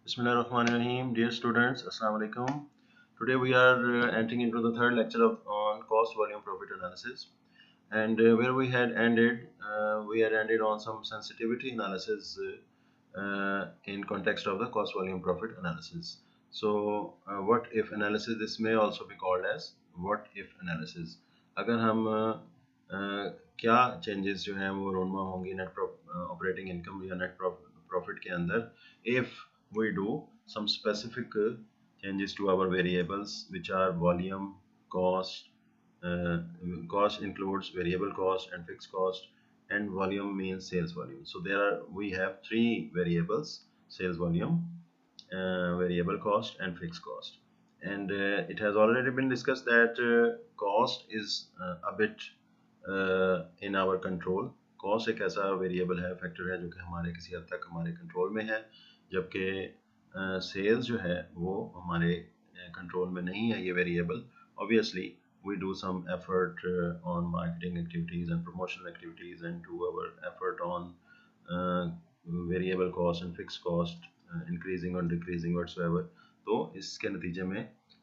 Bismillahirrahmanirrahim. Dear students, Assalamu alaikum. Today we are entering into the third lecture on cost volume profit analysis, and where we had ended on some sensitivity analysis in context of the cost volume profit analysis. So what if analysis, this may also be called as what if analysis. अगर हम क्या changes जो हैं वो रोनमा होंगी net operating income या net profit के अंदर if we do some specific changes to our variables which are volume, cost. Cost includes variable cost and fixed cost, and volume means sales volume. So we have three variables: sales volume, variable cost, and fixed cost. And it has already been discussed that cost is a bit in our control. Cost एक ऐसा variable है, factor है जो कि हमारे किसी हद तक हमारे कंट्रोल में है, जबकि सेल्स जो है वो हमारे कंट्रोल में नहीं है ये variable. Obviously we do some effort on marketing activities and promotional activities and do our effort on variable cost and fixed cost increasing or decreasing whatsoever. तो इसके नतीजे में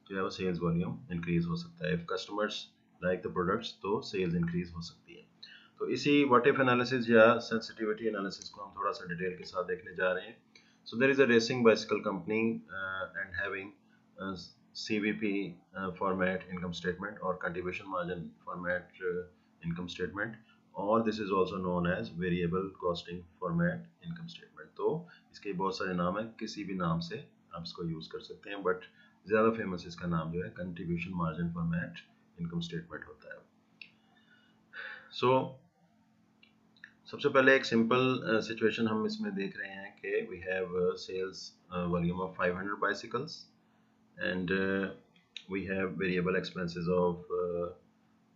जो है वो सेल्स वॉल्यूम इंक्रीज हो सकता है. If customers like the products तो सेल्स इंक्रीज हो सकती है. तो इसी व्हाट इफ एनालिसिस या सेंसिटिविटी एनालिसिस को हम थोड़ा सा डिटेल के साथ देखने जा रहे हैं. So there is a racing bicycle company and having CVP format income statement or contribution margin format income statement, or this is also known as variable costing format income statement. तो इसके बहुत सारे नाम हैं, किसी भी नाम से आप इसको यूज़ कर सकते हैं, बट ज़्यादा फेमस इसका नाम जो है contribution margin format income statement होता है. सो सबसे पहले एक सिंपल सिचुएशन हम इसमें देख रहे हैं कि we have sales volume of 500 bicycles and we have variable expenses of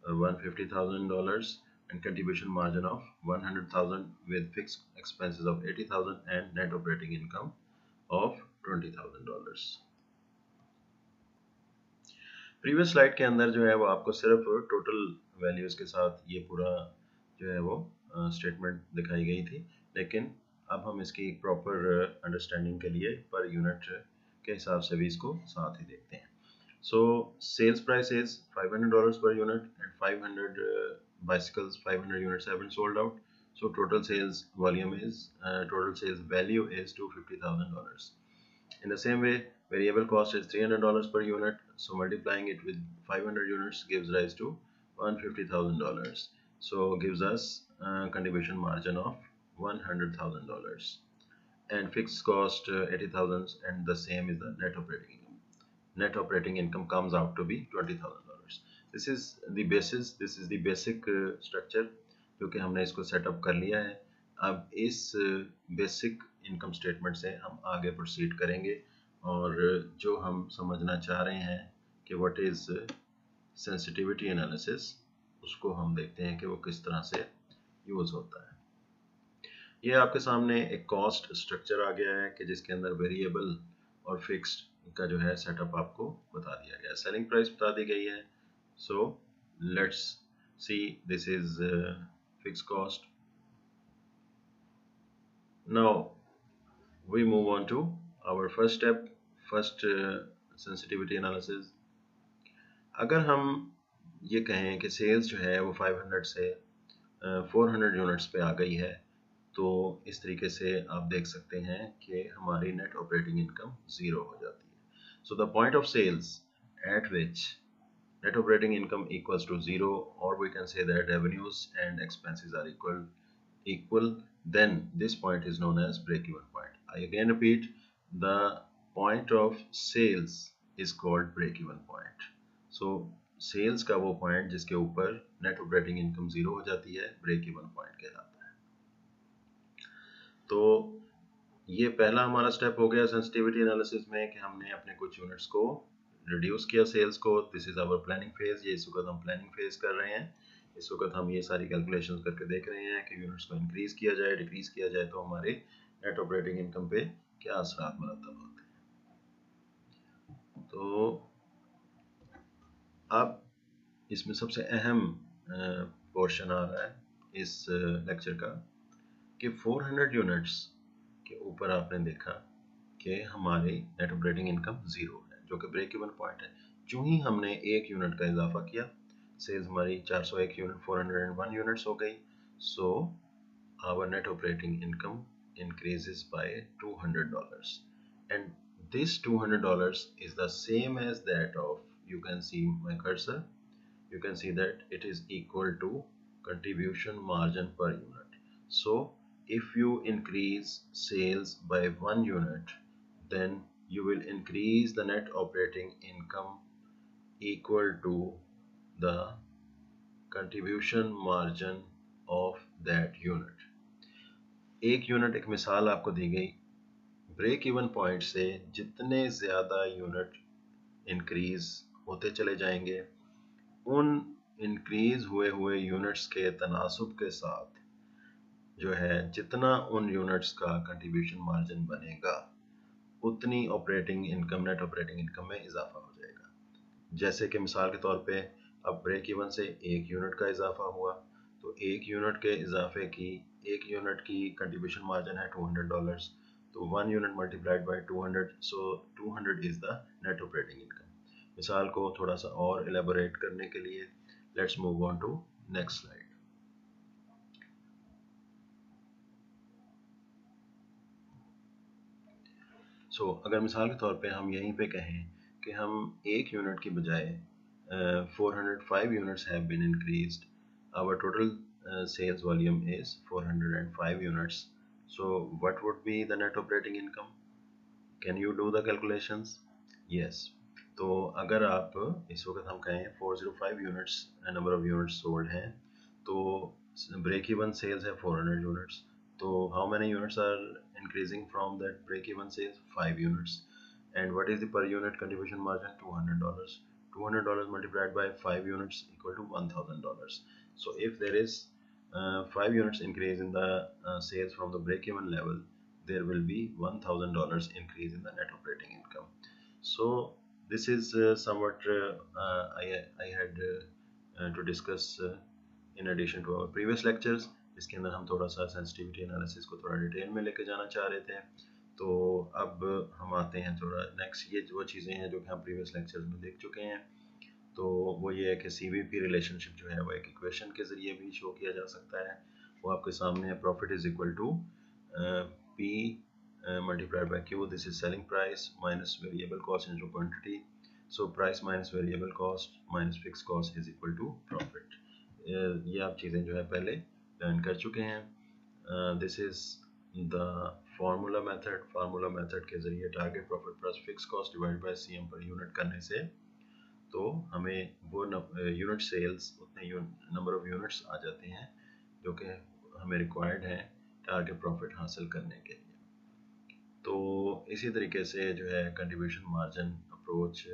$150,000 and contribution margin of 100,000 with fixed expenses of 80,000 and net operating income of $20,000. Previous slide के अंदर जो है वो आपको सिर्फ टोटल वैल्यूज के साथ ये पूरा जो है वो स्टेटमेंट दिखाई गई थी, लेकिन अब हम इसकी एक प्रॉपर अंडरस्टैंडिंग के लिए पर यूनिट के हिसाब से भी इसको साथ ही देखते हैं. So sales price is $500 per unit and 500 bicycles, 500 units have been sold out. So total sales volume is total sales value is $250,000. In the same way, variable cost is $300 per unit. So multiplying it with 500 units gives rise to $150,000. So gives us contribution margin of $100,000. And fixed cost 80,000, and the same is the net operating income. Net operating income comes out to be $20,000. This is the basis, this is the basic structure जो कि हमने इसको setup कर लिया है. अब इस basic income statement से हम आगे प्रोसीड करेंगे और जो हम समझना चाह रहे हैं कि व्हाट इज सेंसिटिविटी एनालिसिस, उसको हम देखते हैं कि वो किस तरह से यूज़ होता है. ये आपके सामने एक कॉस्ट स्ट्रक्चर आ गया है कि जिसके अंदर वेरिएबल और फिक्स्ड का जो है सेटअप आपको बता दिया गया है. सेलिंग प्राइस बता दी गई है. So let's see, this is fixed cost. Now we move on to our first step, first sensitivity analysis. अगर हम ये कहें कि सेल्स जो है वो 500 से 400 यूनिट्स पे आ गई है, तो इस तरीके से आप देख सकते हैं कि हमारी नेट ऑपरेटिंग इनकम ज़ीरो हो जाती है. So the point of sales at which net operating income equals to zero, or we can say that revenues and expenses are equal, then this point is known as break-even point. I again repeat, the point of sales is called break-even point. So sales का वो point जिसके ऊपर net operating income zero हो जाती है, break-even point कहलाता है. तो ये पहला हमारा स्टेप हो गया सेंसिटिविटी एनालिसिस में कि हमने अपने कुछ यूनिट्स को रिड्यूस किया, सेल्स को. This is our planning phase. ये इस वक्त हम प्लानिंग फेज कर रहे हैं. इस वक्त हम ये सारी कैलकुलेशंस करके देख रहे हैं कि यूनिट्स को इंक्रीज किया जाए, डिक्रीज किया जाए तो हमारे नेट ऑपरेटिंग इनकम पे क्या असरात मरतब होते हैं. तो अब इसमें सबसे अहम पोर्शन आ रहा है इस लेक्चर का कि 400 यूनिट्स के ऊपर आपने देखा कि हमारी नेट ऑपरेटिंग इनकम 0 है, जो कि ब्रेक इवन पॉइंट है। जो ही हमने 1 यूनिट का इजाफा किया, सेल्स हमारी 401 यूनिट 401 यूनिट्स हो गई, so our net operating income increases by $200, and this $200 is the same as that of, you can see my cursor, you can see that it is equal to contribution margin per unit. So if you increase sales by 1 unit, then you will increase the net operating income equal to the contribution margin of that unit. एक unit, एक मिसाल आपको दी गई, break even point से जितने ज़्यादा unit increase होते चले जाएंगे, उन इंक्रीज हुए यूनिट्स के तनासुब के साथ जो है जितना उन यूनिट्स का कंट्रीब्यूशन मार्जिन बनेगा, उतनी operating income, net operating income में इजाफा हो जाएगा। जैसे कि मिसाल के तौर पे अब ब्रेक इवन से 1 यूनिट का इजाफा हुआ, तो 1 यूनिट के इजाफे की, 1 यूनिट की कंट्रीब्यूशन मार्जिन है $200, तो 1 unit multiplied by 200, so 200 is the net operating income. मिसाल को थोड़ा सा और एलेबोरेट करने के लिए let's move on to next slide. So अगर मिसाल के तौर पे हम यहीं पे कहें कि हम 1 यूनिट की बजाय 405 units have been increased, our total sales volume is 405 units, so what would be the net operating income? Can you do the calculations? Yes. तो अगर आप इस वक्त हम कहें 405 units number of units sold हैं, तो ब्रेक इवन सेल्स है 400 units, तो how many units are increasing from that break even sales? 5 units. And what is the per unit contribution margin? $200. $200 multiplied by 5 units equal to $1,000. So if there is 5 units increase in the sales from the break even level, there will be $1,000 increase in the net operating income. So this is somewhat I had to discuss in addition to our previous lectures, जिसके अंदर हम थोड़ा सा sensitivity analysis को थोड़ा detail में लेके जाना चाह रहे थे। तो अब हम आते हैं थोड़ा नेक्स्ट, ये वो चीज़ें हैं जो कि हम प्रीवियस लेक्चर्स में देख चुके हैं। तो वो ये है कि CVP रिलेशनशिप जो है वो एक इक्वेशन के ज़रिए भी शो किया जा सकता है। वो आपके सामने है, profit is equal to P multiplied by Q. This is selling price minus variable cost into quantity. So price minus variable cost minus fixed cost is equal to profit. ये आप चीज़ें जो है पहले लर्न कर चुके हैं। This is the formula method. Formula method के ज़रिए target profit plus fix cost divide by CM per unit करने से तो हमें वो यूनिट सेल्स, उतने नंबर ऑफ यूनिट्स आ जाते हैं जो कि हमें रिक्वायर्ड हैं टारगेट प्रॉफिट हासिल करने के लिए। तो इसी तरीके से जो है कंट्रीब्यूशन मार्जिन अप्रोच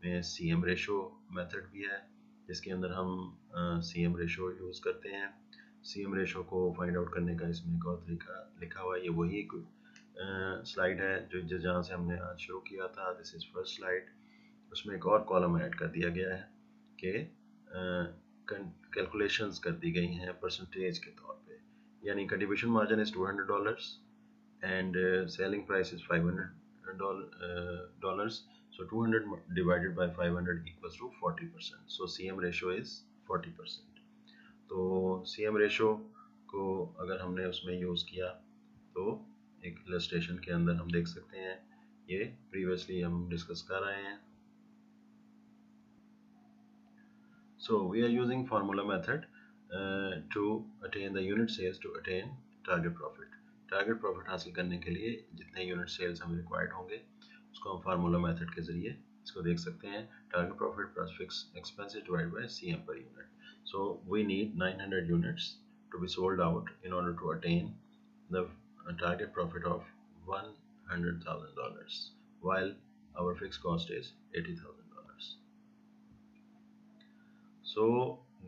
में CM रेशो मेथड भी है, जिसके अंदर हम CM रेशो यूज़ करते हैं। CM रेशो को फाइंड आउट करने का इसमें एक और तरीका लिखा हुआ है, ये वही स्लाइड है जो जहाँ से हमने आज शुरू किया था। This is first slide. उसमें एक और कॉलम ऐड कर दिया गया है कि कैलकुलेशंस कर दी गई हैं परसेंटेज के तौर पे, यानी contribution margin is $200 and selling price is $500, so 200 divided by 500 equals to 40%, so CM ratio is 40%. तो CM ratio को अगर हमने उसमें यूज़ किया तो एक इलस्ट्रेशन के अंदर हम देख सकते हैं, ये प्रीवियसली हम डिस्कस कर रहे हैं। So we are using formula method to attain the unit sales to attain target profit. Target profit हासिल करने के लिए जितने यूनिट सेल्स हमें रिक्वायर्ड होंगे उसको हम फार्मूला मेथड के जरिए इसको देख सकते हैं। Target profit plus fix expenses divided by CM per unit. So we need 900 units to be sold out in order to attain the target profit of $100,000 while our fixed cost is $80,000. So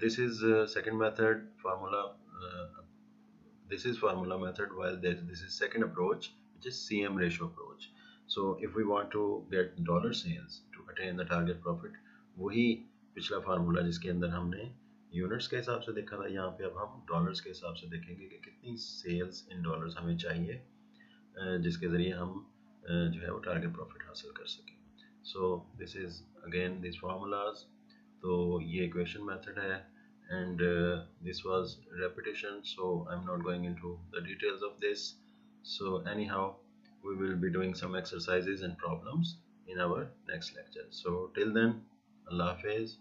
this is second method, formula. This is formula method, while this is second approach, which is CM ratio approach. So if we want to get dollar sales to attain the target profit, वही पिछला formula जिसके अंदर हमने units के हिसाब से देखा था, यहाँ पे अब हम डॉलर्स के हिसाब से देखेंगे कि कितनी सेल्स इन डॉलर्स हमें चाहिए जिसके ज़रिए हम जो है वो टारगेट प्रॉफिट हासिल कर सके. So this is again this formulas. तो ये इक्वेशन मेथड है and this was repetition, so I'm not going into the details of this. So anyhow, we will be doing some exercises and problems in our next lecture. So till then, Allah Hafiz.